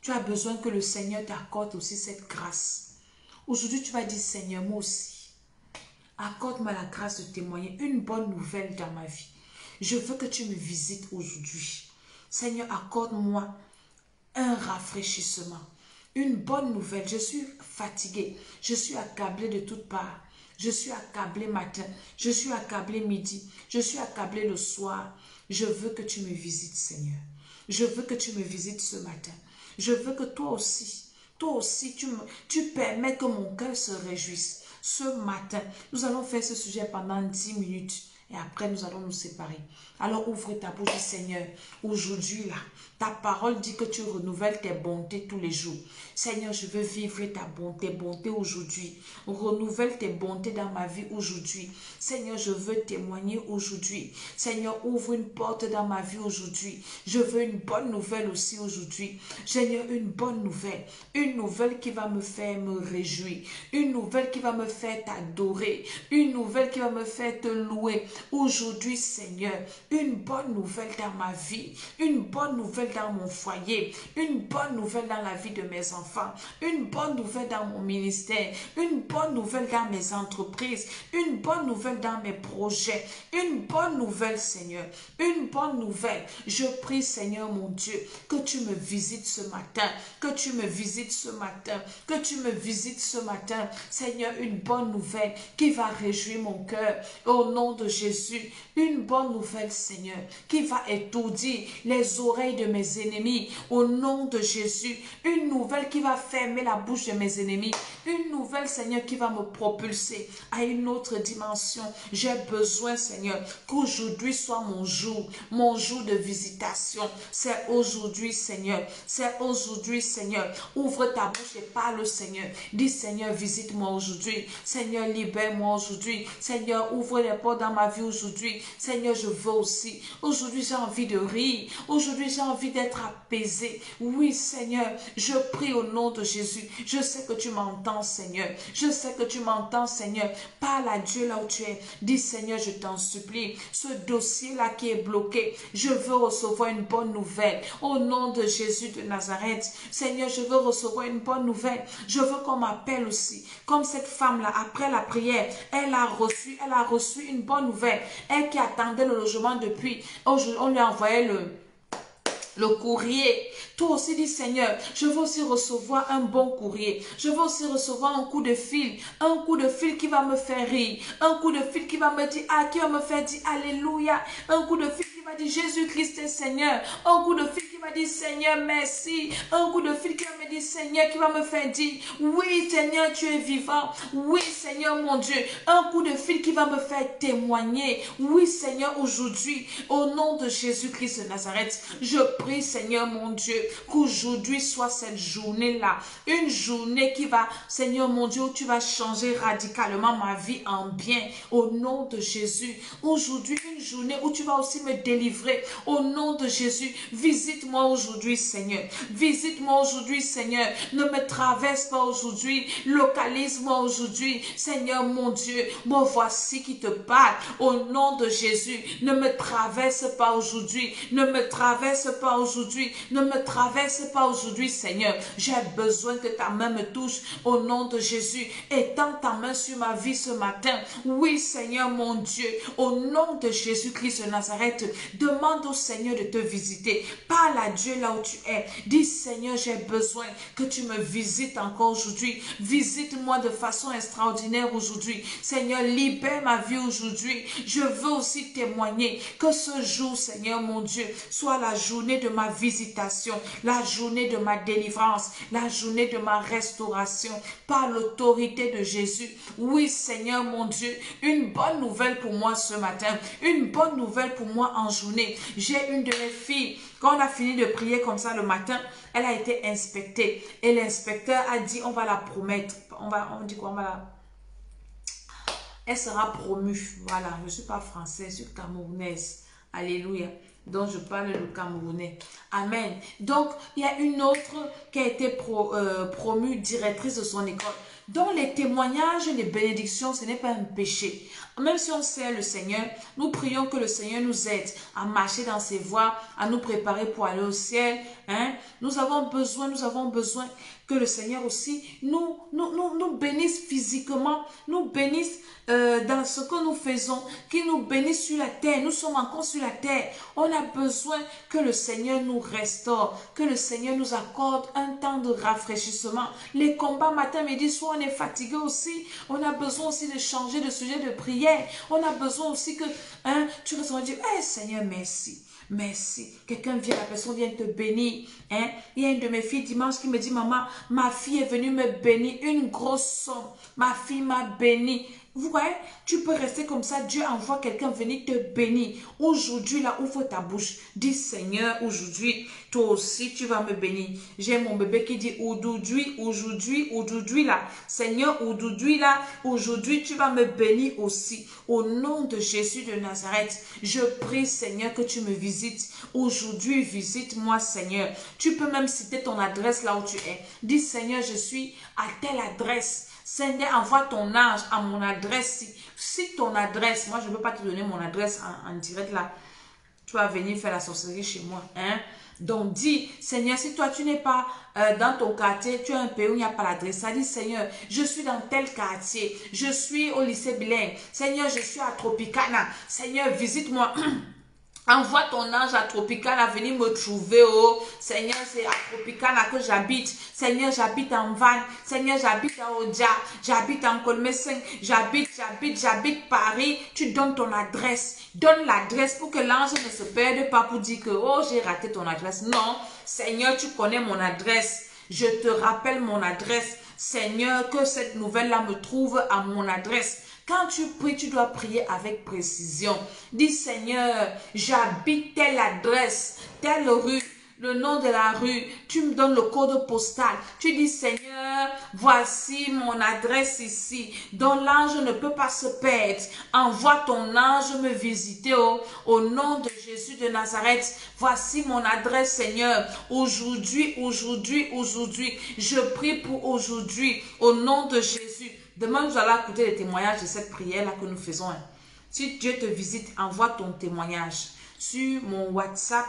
Tu as besoin que le Seigneur t'accorde aussi cette grâce. Aujourd'hui, tu vas dire, Seigneur, moi aussi, accorde-moi la grâce de témoigner une bonne nouvelle dans ma vie. Je veux que tu me visites aujourd'hui. Seigneur, accorde-moi un rafraîchissement, une bonne nouvelle. Je suis fatiguée, je suis accablée de toutes parts. Je suis accablée matin, je suis accablée midi, je suis accablée le soir. Je veux que tu me visites, Seigneur. Je veux que tu me visites ce matin. Je veux que toi aussi, tu permets que mon cœur se réjouisse. Ce matin, nous allons faire ce sujet pendant 10 minutes. Et après, nous allons nous séparer. Alors, ouvre ta bouche, Seigneur. Aujourd'hui, là, ta parole dit que tu renouvelles tes bontés tous les jours. Seigneur, je veux vivre ta bonté aujourd'hui. Renouvelle tes bontés dans ma vie aujourd'hui. Seigneur, je veux témoigner aujourd'hui. Seigneur, ouvre une porte dans ma vie aujourd'hui. Je veux une bonne nouvelle aussi aujourd'hui. Seigneur, une bonne nouvelle. Une nouvelle qui va me faire me réjouir. Une nouvelle qui va me faire t'adorer. Une nouvelle qui va me faire te louer. aujourd'hui, Seigneur, une bonne nouvelle dans ma vie, une bonne nouvelle dans mon foyer, une bonne nouvelle dans la vie de mes enfants, une bonne nouvelle dans mon ministère, une bonne nouvelle dans mes entreprises, une bonne nouvelle dans mes projets, une bonne nouvelle, Seigneur, une bonne nouvelle. Je prie, Seigneur mon Dieu, que tu me visites ce matin, que tu me visites ce matin, que tu me visites ce matin, Seigneur, une bonne nouvelle qui va réjouir mon cœur au nom de Jésus, une bonne nouvelle, Seigneur, qui va étourdir les oreilles de mes ennemis au nom de Jésus, une nouvelle qui va fermer la bouche de mes ennemis, une nouvelle, Seigneur, qui va me propulser à une autre dimension. J'ai besoin, Seigneur, qu'aujourd'hui soit mon jour de visitation. C'est aujourd'hui, Seigneur, c'est aujourd'hui, Seigneur. Ouvre ta bouche et parle, Seigneur. Dis, Seigneur, visite-moi aujourd'hui. Seigneur, libère-moi aujourd'hui. Seigneur, ouvre les portes dans ma vie aujourd'hui. Seigneur, je veux aussi. Aujourd'hui, j'ai envie de rire. Aujourd'hui, j'ai envie d'être apaisé. Oui, Seigneur, je prie au nom de Jésus. Je sais que tu m'entends, Seigneur. Je sais que tu m'entends, Seigneur. Parle à Dieu là où tu es. Dis, Seigneur, je t'en supplie. Ce dossier-là qui est bloqué, je veux recevoir une bonne nouvelle. Au nom de Jésus de Nazareth, Seigneur, je veux recevoir une bonne nouvelle. Je veux qu'on m'appelle aussi. Comme cette femme-là, après la prière, elle a reçu une bonne nouvelle. Elle qui attendait le logement depuis, on lui a envoyé le courrier. Toi aussi dis, Seigneur, je veux aussi recevoir un bon courrier. Je veux aussi recevoir un coup de fil qui va me faire rire, un coup de fil qui va me dire, qui va me faire dire Alléluia, un coup de fil qui va dire Jésus-Christ est Seigneur, un coup de fil qui va dire Seigneur merci, un coup de fil qui va me dire Seigneur, qui va me faire dire oui Seigneur tu es vivant, oui Seigneur mon Dieu, un coup de fil qui va me faire témoigner, oui Seigneur aujourd'hui, au nom de Jésus-Christ de Nazareth, je prie Seigneur mon Dieu, qu'aujourd'hui soit cette journée-là, une journée qui va, Seigneur mon Dieu, où tu vas changer radicalement ma vie en bien, au nom de Jésus. Aujourd'hui, une journée où tu vas aussi me délivrer, au nom de Jésus. Visite-moi aujourd'hui, Seigneur. Visite-moi aujourd'hui, Seigneur. Ne me traverse pas aujourd'hui. Localise-moi aujourd'hui, Seigneur mon Dieu. Bon, voici qui te parle, au nom de Jésus. Ne me traverse pas aujourd'hui. Ne me traverse pas aujourd'hui. Ne me traverse pas aujourd'hui, Seigneur. J'ai besoin que ta main me touche au nom de Jésus. Étends ta main sur ma vie ce matin. Oui, Seigneur mon Dieu, au nom de Jésus-Christ de Nazareth, demande au Seigneur de te visiter. Parle à Dieu là où tu es. Dis, Seigneur, j'ai besoin que tu me visites encore aujourd'hui. Visite-moi de façon extraordinaire aujourd'hui. Seigneur, libère ma vie aujourd'hui. Je veux aussi témoigner que ce jour, Seigneur mon Dieu, soit la journée de ma visitation, la journée de ma délivrance, la journée de ma restauration, par l'autorité de Jésus. Oui, Seigneur mon Dieu, une bonne nouvelle pour moi ce matin, une bonne nouvelle pour moi en journée. J'ai une de mes filles, quand on a fini de prier comme ça le matin, elle a été inspectée et l'inspecteur a dit on va la promettre, on dit quoi, elle sera promue. Voilà, je ne suis pas française, je suis camerounaise. Alléluia. Donc, je parle le camerounais. Amen. Donc, il y a une autre qui a été promue directrice de son école. Donc, les témoignages et les bénédictions, ce n'est pas un péché. Même si on sert le Seigneur, nous prions que le Seigneur nous aide à marcher dans ses voies, à nous préparer pour aller au ciel. Hein? Nous avons besoin que le Seigneur aussi nous bénisse physiquement, nous bénisse dans ce que nous faisons, qu'il nous bénisse sur la terre. Nous sommes encore sur la terre. On a besoin que le Seigneur nous restaure, que le Seigneur nous accorde un temps de rafraîchissement. Les combats matin, midi, soir, on est fatigué aussi. On a besoin aussi de changer de sujet de prière. On a besoin aussi que tu vas dire, hey, Seigneur, merci. Merci. Quelqu'un vient, la personne vient te bénir. Hein? Il y a une de mes filles dimanche qui me dit, maman, ma fille est venue me bénir une grosse somme. Ma fille m'a béni. Vous voyez, tu peux rester comme ça. Dieu envoie quelqu'un venir te bénir. Aujourd'hui, là, ouvre ta bouche. Dis, Seigneur, aujourd'hui, toi aussi, tu vas me bénir. J'ai mon bébé qui dit, aujourd'hui, là. Seigneur, aujourd'hui, tu vas me bénir aussi. Au nom de Jésus de Nazareth, je prie, Seigneur, que tu me visites. Aujourd'hui, visite-moi, Seigneur. Tu peux même citer ton adresse là où tu es. Dis, Seigneur, je suis à telle adresse. Seigneur, envoie ton ange à mon adresse. Si ton adresse, moi je ne peux pas te donner mon adresse en direct là. Tu vas venir faire la sorcellerie chez moi. Hein? Donc dis, Seigneur, si toi tu n'es pas dans ton quartier, tu as un pays où il n'y a pas l'adresse. Ça dit, Seigneur, je suis dans tel quartier. Je suis au lycée bilingue. Seigneur, je suis à Tropicana. Seigneur, visite-moi. Envoie ton ange à Tropicana venir me trouver. Oh, Seigneur, c'est à Tropicana que j'habite. Seigneur, j'habite en Vannes. Seigneur, j'habite à Odia. J'habite en Colmessin. J'habite Paris. Tu donnes ton adresse. Donne l'adresse pour que l'ange ne se perde pas pour dire que, oh, j'ai raté ton adresse. Non, Seigneur, tu connais mon adresse. Je te rappelle mon adresse. Seigneur, que cette nouvelle-là me trouve à mon adresse. Quand tu pries, tu dois prier avec précision. Dis, Seigneur, j'habite telle adresse, telle rue, le nom de la rue. Tu me donnes le code postal. Tu dis, Seigneur, voici mon adresse ici, dont l'ange ne peut pas se perdre. Envoie ton ange me visiter au nom de Jésus de Nazareth. Voici mon adresse, Seigneur. Aujourd'hui, je prie pour aujourd'hui, au nom de Jésus. Demain, nous allons écouter les témoignages de cette prière-là que nous faisons. Si Dieu te visite, envoie ton témoignage sur mon WhatsApp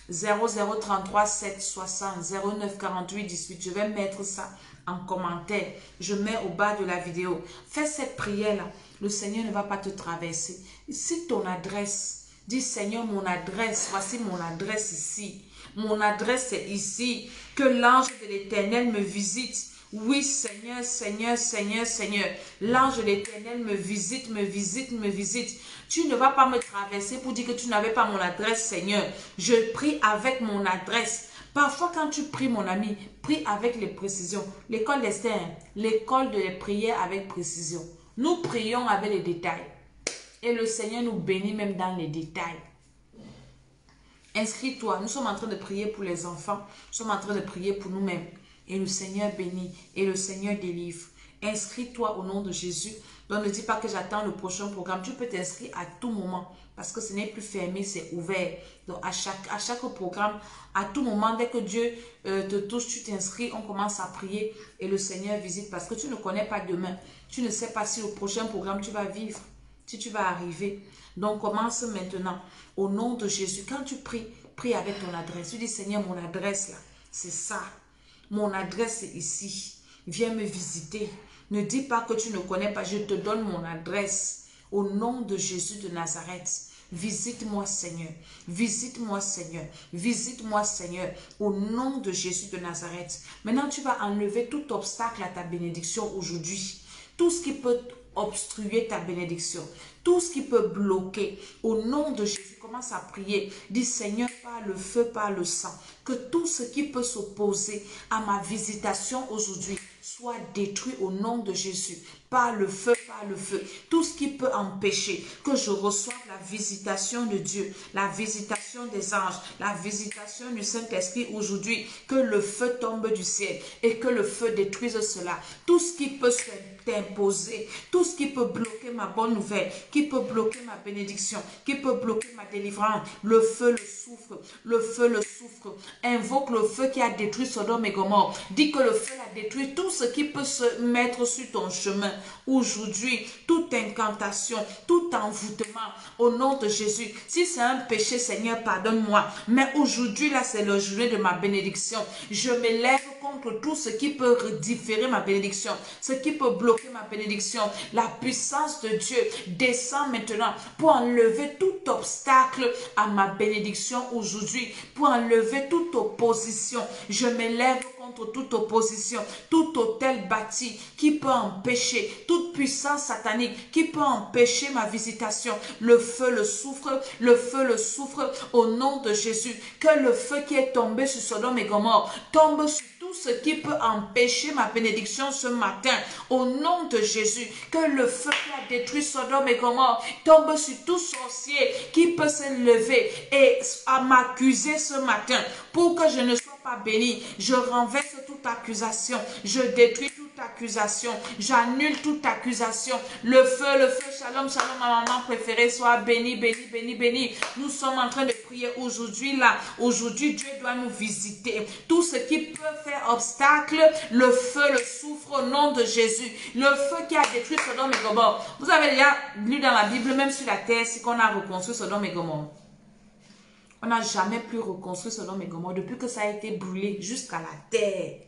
0033 760 09 48 18. Je vais mettre ça en commentaire. Je mets au bas de la vidéo. Fais cette prière-là. Le Seigneur ne va pas te traverser. Si ton adresse, dis Seigneur, mon adresse, voici mon adresse ici. Mon adresse est ici. Que l'ange de l'Éternel me visite. Oui, Seigneur, Seigneur, Seigneur, Seigneur. L'ange de l'Éternel me visite, me visite, me visite. Tu ne vas pas me traverser pour dire que tu n'avais pas mon adresse, Seigneur. Je prie avec mon adresse. Parfois, quand tu pries, mon ami, prie avec les précisions. L'école d'Esther, l'école de les prières avec précision. Nous prions avec les détails. Et le Seigneur nous bénit même dans les détails. Inscris-toi. Nous sommes en train de prier pour les enfants. Nous sommes en train de prier pour nous-mêmes. Et le Seigneur bénit. Et le Seigneur délivre. Inscris-toi au nom de Jésus. Donc ne dis pas que j'attends le prochain programme. Tu peux t'inscrire à tout moment. Parce que ce n'est plus fermé, c'est ouvert. Donc à chaque programme, à tout moment, dès que Dieu te touche, tu t'inscris, on commence à prier. Et le Seigneur visite. Parce que tu ne connais pas demain. Tu ne sais pas si au prochain programme tu vas vivre. Si tu vas arriver. Donc commence maintenant. Au nom de Jésus. Quand tu pries, prie avec ton adresse. Tu dis Seigneur, mon adresse là, c'est ça. Mon adresse est ici. Viens me visiter. Ne dis pas que tu ne connais pas. Je te donne mon adresse. Au nom de Jésus de Nazareth. Visite-moi, Seigneur. Visite-moi, Seigneur. Visite-moi, Seigneur. Au nom de Jésus de Nazareth. Maintenant, tu vas enlever tout obstacle à ta bénédiction aujourd'hui. Tout ce qui peut obstruer ta bénédiction. Tout ce qui peut bloquer. Au nom de Jésus, commence à prier. Dis Seigneur, par le feu, par le sang, que tout ce qui peut s'opposer à ma visitation aujourd'hui soit détruit au nom de Jésus. Par le feu, par le feu. Tout ce qui peut empêcher que je reçoive la visitation de Dieu, la visitation des anges, la visitation du Saint-Esprit aujourd'hui, que le feu tombe du ciel et que le feu détruise cela. Tout ce qui peut t'imposer, tout ce qui peut bloquer ma bonne nouvelle, qui peut bloquer ma bénédiction, qui peut bloquer ma délivrance, le feu le souffre, le feu le souffre. Invoque le feu qui a détruit Sodome et Gomorrhe. Dis que le feu a détruit tout ce qui peut se mettre sur ton chemin. Aujourd'hui, toute incantation, tout envoûtement, au nom de Jésus. Si c'est un péché, Seigneur, pardonne-moi. Mais aujourd'hui, là, c'est le journée de ma bénédiction. Je m'élève contre tout ce qui peut différer ma bénédiction, ce qui peut bloquer ma bénédiction. La puissance de Dieu descend maintenant pour enlever tout obstacle à ma bénédiction aujourd'hui, pour enlever toute opposition. Je m'élève contre toute opposition, tout autel bâti qui peut empêcher, toute puissance satanique qui peut empêcher ma visitation. Le feu le souffre, le feu le souffre au nom de Jésus. Que le feu qui est tombé sur Sodome et Gomorrhe tombe sur tout ce qui peut empêcher ma bénédiction ce matin. Au nom de Jésus, que le feu qui a détruit Sodome et Gomorrhe tombe sur tout sorcier qui peut se lever et à m'accuser ce matin pour que je ne sois pas béni. Je renverse toute accusation. Je détruis toute toute accusation. J'annule toute accusation. Le feu, shalom, shalom, ma maman préférée, soit béni, béni, béni, béni. Nous sommes en train de prier aujourd'hui là. Aujourd'hui, Dieu doit nous visiter. Tout ce qui peut faire obstacle, le feu, le soufre au nom de Jésus. Le feu qui a détruit Sodome et Gomorrhe. Vous avez déjà lu dans la Bible, même sur la terre, c'est qu'on a reconstruit Sodome et Gomorrhe. On n'a jamais pu reconstruire Sodome et Gomorrhe depuis que ça a été brûlé jusqu'à la terre.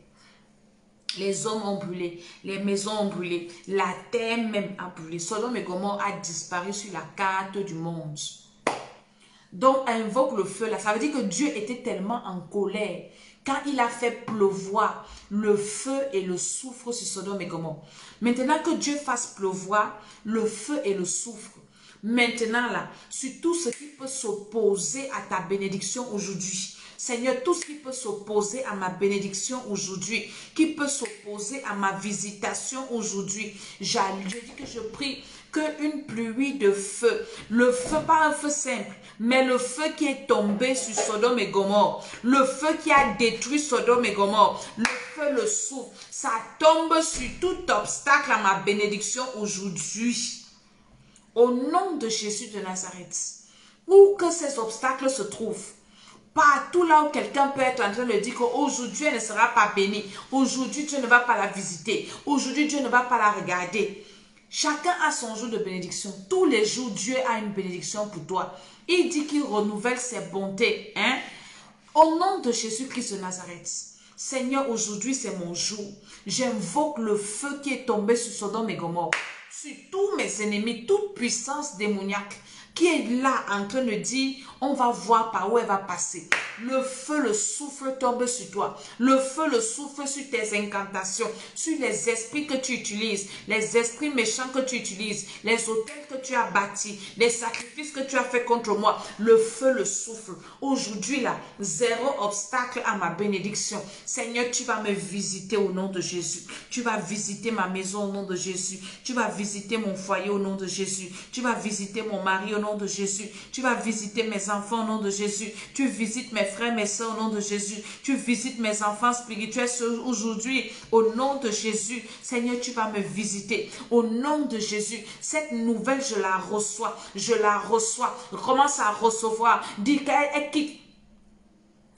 Les hommes ont brûlé, les maisons ont brûlé, la terre même a brûlé. Sodome et Gomorrhe a disparu sur la carte du monde. Donc, invoque le feu là. Ça veut dire que Dieu était tellement en colère quand il a fait pleuvoir le feu et le soufre sur Sodome et Gomorrhe. Maintenant que Dieu fasse pleuvoir le feu et le soufre, maintenant là, sur tout ce qui peut s'opposer à ta bénédiction aujourd'hui. Seigneur, tout ce qui peut s'opposer à ma bénédiction aujourd'hui, qui peut s'opposer à ma visitation aujourd'hui, je dis que je prie qu'une pluie de feu, le feu, pas un feu simple, mais le feu qui est tombé sur Sodome et Gomorrhe, le feu qui a détruit Sodome et Gomorrhe, le feu, le souffle, ça tombe sur tout obstacle à ma bénédiction aujourd'hui. Au nom de Jésus de Nazareth, où que ces obstacles se trouvent, partout là où quelqu'un peut être en train de dire qu'aujourd'hui elle ne sera pas bénie, aujourd'hui Dieu ne va pas la visiter, aujourd'hui Dieu ne va pas la regarder. Chacun a son jour de bénédiction. Tous les jours, Dieu a une bénédiction pour toi. Il dit qu'il renouvelle ses bontés. Hein? Au nom de Jésus-Christ de Nazareth, Seigneur, aujourd'hui c'est mon jour. J'invoque le feu qui est tombé sur Sodome et Gomorrhe, sur tous mes ennemis, toute puissance démoniaque qui est là en train de dire, on va voir par où elle va passer. Le feu, le souffle tombe sur toi. Le feu, le souffle sur tes incantations, sur les esprits que tu utilises, les esprits méchants que tu utilises, les autels que tu as bâtis, les sacrifices que tu as fait contre moi. Le feu, le souffle. Aujourd'hui là, zéro obstacle à ma bénédiction. Seigneur, tu vas me visiter au nom de Jésus. Tu vas visiter ma maison au nom de Jésus. Tu vas visiter mon foyer au nom de Jésus. Tu vas visiter mon mari au nom de Jésus. Tu vas visiter mes enfants au nom de Jésus. Tu visites mes frères, mes soeurs au nom de Jésus. Tu visites mes enfants spirituels aujourd'hui au nom de Jésus. Seigneur, tu vas me visiter au nom de Jésus. Cette nouvelle, je la reçois. Je la reçois. Commence à recevoir. Dis qu'elle quitte.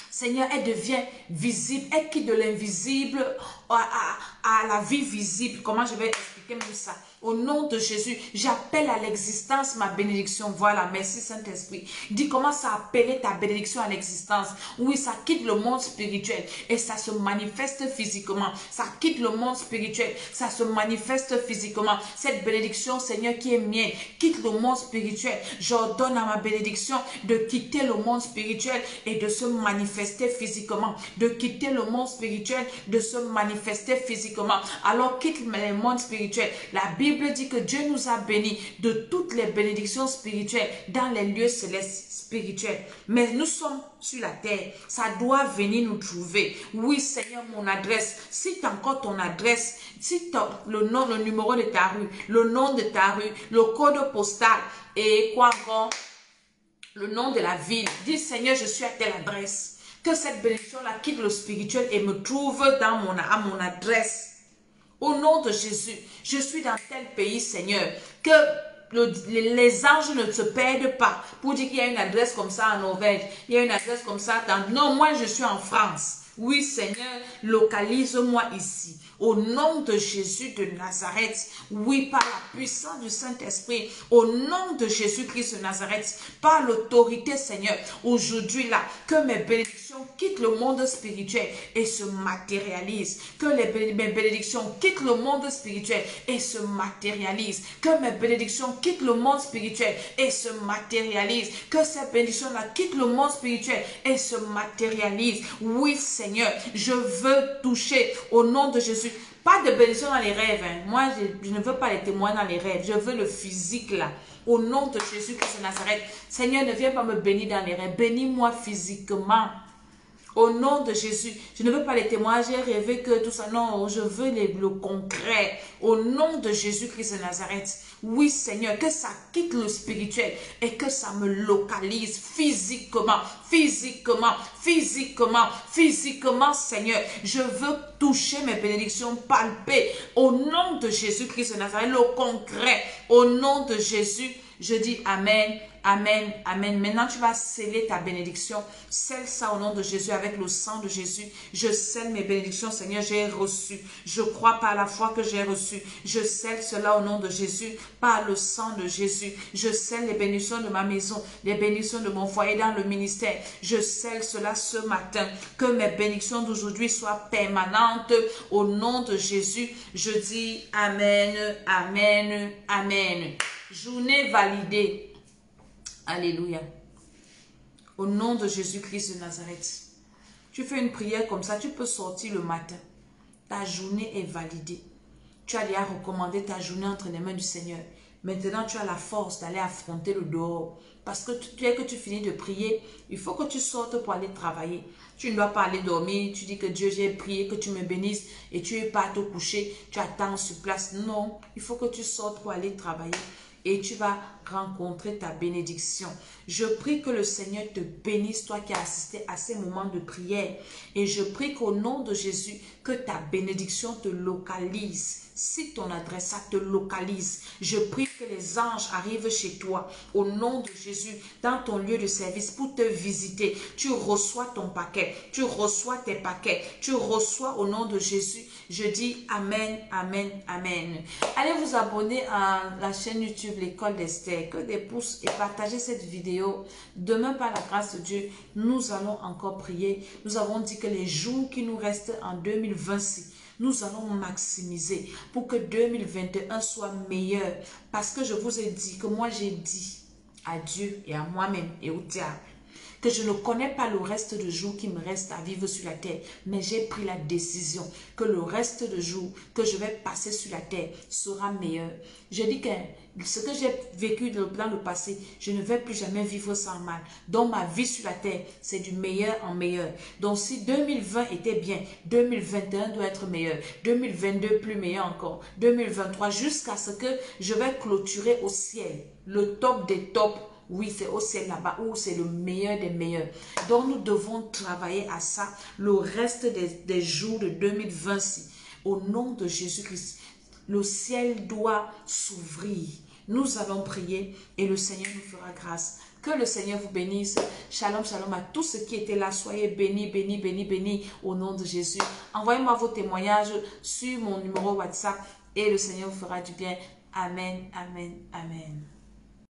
Seigneur, elle devient visible. Elle quitte de l'invisible à la vie visible. Comment je vais expliquer même ça? Au nom de Jésus, j'appelle à l'existence ma bénédiction. Voilà, merci Saint-Esprit. Dis, commence à appeler ta bénédiction à l'existence. Oui, ça quitte le monde spirituel et ça se manifeste physiquement. Ça quitte le monde spirituel, ça se manifeste physiquement. Cette bénédiction, Seigneur, qui est mienne, quitte le monde spirituel. J'ordonne à ma bénédiction de quitter le monde spirituel et de se manifester physiquement. De quitter le monde spirituel, de se manifester physiquement. Alors quitte le monde spirituel. La Bible dit que Dieu nous a bénis de toutes les bénédictions spirituelles dans les lieux célestes spirituels. Mais nous sommes sur la terre. Ça doit venir nous trouver. Oui, Seigneur, mon adresse. Cite encore ton adresse. Cite le nom, le numéro de ta rue, le nom de ta rue, le code postal et quoi encore? Le nom de la ville. Dis, Seigneur, je suis à telle adresse. Que cette bénédiction-là quitte le spirituel et me trouve à mon adresse. Au nom de Jésus, je suis dans tel pays, Seigneur, que les anges ne se perdent pas pour dire qu'il y a une adresse comme ça en Norvège, il y a une adresse comme ça dans... Non, moi je suis en France. Oui, Seigneur, localise-moi ici. Au nom de Jésus de Nazareth, oui, par la puissance du Saint-Esprit, au nom de Jésus-Christ de Nazareth, par l'autorité, Seigneur, aujourd'hui là, que mes bénédictions quittent le monde spirituel et se matérialisent. Que mes bénédictions quittent le monde spirituel et se matérialisent. Que mes bénédictions quittent le monde spirituel et se matérialisent. Que ces bénédictions-là quittent le monde spirituel et se matérialisent. Oui, Seigneur, je veux toucher au nom de Jésus. Pas de bénédiction dans les rêves. Hein. Moi, je ne veux pas les témoins dans les rêves. Je veux le physique là. Au nom de Jésus-Christ de Nazareth. Seigneur, ne viens pas me bénir dans les rêves. Bénis-moi physiquement. Au nom de Jésus, je ne veux pas les témoignages, j'ai rêvé que tout ça. Non, je veux le concret. Au nom de Jésus-Christ de Nazareth. Oui, Seigneur, que ça quitte le spirituel et que ça me localise physiquement, physiquement, Seigneur. Je veux toucher mes bénédictions, palper. Au nom de Jésus-Christ de Nazareth, le concret. Au nom de Jésus, je dis Amen. Amen, amen. Maintenant, tu vas sceller ta bénédiction. Scelle ça au nom de Jésus avec le sang de Jésus. Je scelle mes bénédictions, Seigneur, j'ai reçu. Je crois par la foi que j'ai reçu. Je scelle cela au nom de Jésus, par le sang de Jésus. Je scelle les bénédictions de ma maison, les bénédictions de mon foyer dans le ministère. Je scelle cela ce matin. Que mes bénédictions d'aujourd'hui soient permanentes au nom de Jésus. Je dis Amen, Amen, Amen. Journée validée. Alléluia. Au nom de Jésus-Christ de Nazareth. Tu fais une prière comme ça, tu peux sortir le matin. Ta journée est validée. Tu as déjà recommandé ta journée entre les mains du Seigneur. Maintenant, tu as la force d'aller affronter le dehors. Parce que dès que tu finis de prier, il faut que tu sortes pour aller travailler. Tu ne dois pas aller dormir. Tu dis que Dieu, j'ai prié, que tu me bénisses et tu es pas te coucher. Tu attends sur place. Non, il faut que tu sortes pour aller travailler. Et tu vas rencontrer ta bénédiction. Je prie que le Seigneur te bénisse, toi qui as assisté à ces moments de prière. Et je prie qu'au nom de Jésus, que ta bénédiction te localise. Si ton adresse, ça te localise. Je prie que les anges arrivent chez toi, au nom de Jésus, dans ton lieu de service pour te visiter. Tu reçois ton paquet, tu reçois tes paquets, tu reçois au nom de Jésus. Je dis Amen, Amen, Amen. Allez vous abonner à la chaîne YouTube L'école d'Esther, que des pouces et partagez cette vidéo. Demain, par la grâce de Dieu, nous allons encore prier. Nous avons dit que les jours qui nous restent en 2026, nous allons maximiser pour que 2021 soit meilleur. Parce que je vous ai dit que moi j'ai dit à Dieu et à moi-même et au diable que je ne connais pas le reste de jours qui me reste à vivre sur la terre. Mais j'ai pris la décision que le reste de jours que je vais passer sur la terre sera meilleur. Je dis que ce que j'ai vécu dans le passé, je ne vais plus jamais vivre sans mal. Donc ma vie sur la terre, c'est du meilleur en meilleur. Donc si 2020 était bien, 2021 doit être meilleur. 2022 plus meilleur encore. 2023 jusqu'à ce que je vais clôturer au ciel. Le top des tops. Oui, c'est au ciel là-bas où c'est le meilleur des meilleurs. Donc, nous devons travailler à ça le reste des jours de 2026. Au nom de Jésus-Christ, le ciel doit s'ouvrir. Nous allons prier et le Seigneur nous fera grâce. Que le Seigneur vous bénisse. Shalom, shalom à tous ceux qui étaient là. Soyez bénis, bénis, bénis, bénis au nom de Jésus. Envoyez-moi vos témoignages sur mon numéro WhatsApp et le Seigneur vous fera du bien. Amen, amen, amen.